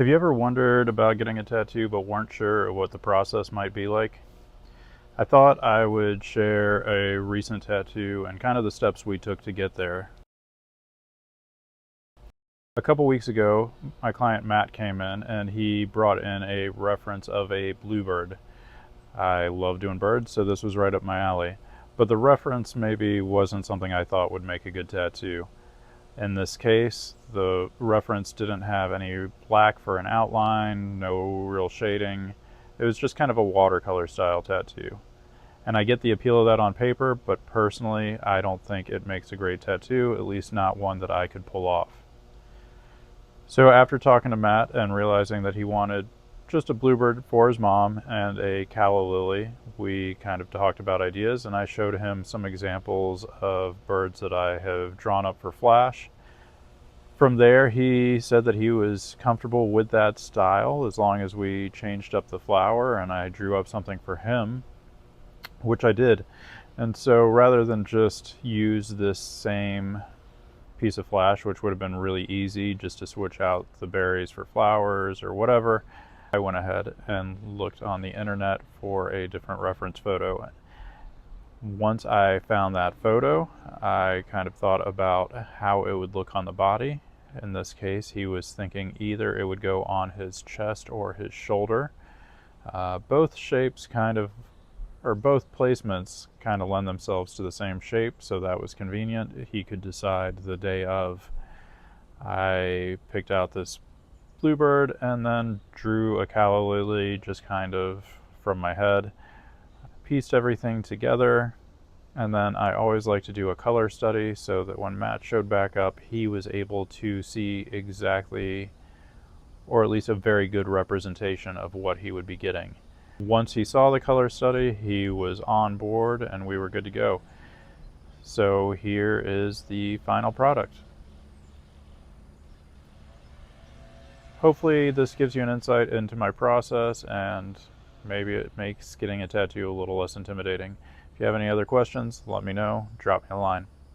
Have you ever wondered about getting a tattoo but weren't sure what the process might be like? I thought I would share a recent tattoo and kind of the steps we took to get there. A couple weeks ago, my client Matt came in and he brought in a reference of a bluebird. I love doing birds, so this was right up my alley. But the reference maybe wasn't something I thought would make a good tattoo. In this case, the reference didn't have any black for an outline, no real shading. It was just kind of a watercolor style tattoo. And I get the appeal of that on paper, but personally, I don't think it makes a great tattoo, at least not one that I could pull off. So after talking to Matt and realizing that he wanted just a bluebird for his mom and a calla lily, we kind of talked about ideas, and I showed him some examples of birds that I have drawn up for Flash. From there, he said that he was comfortable with that style as long as we changed up the flower, and I drew up something for him, which I did. And so rather than just use this same piece of Flash, which would have been really easy just to switch out the berries for flowers or whatever, I went ahead and looked on the internet for a different reference photo. Once I found that photo, I kind of thought about how it would look on the body. In this case, he was thinking either it would go on his chest or his shoulder. Both shapes kind of, or both placements kind of lend themselves to the same shape, so that was convenient. He could decide the day of. I picked out this bluebird and then drew a calla lily just kind of from my head, pieced everything together, and then I always like to do a color study so that when Matt showed back up, he was able to see exactly, or at least a very good representation of what he would be getting. Once he saw the color study, he was on board and we were good to go. So here is the final product. Hopefully this gives you an insight into my process and maybe it makes getting a tattoo a little less intimidating. If you have any other questions, let me know. Drop me a line.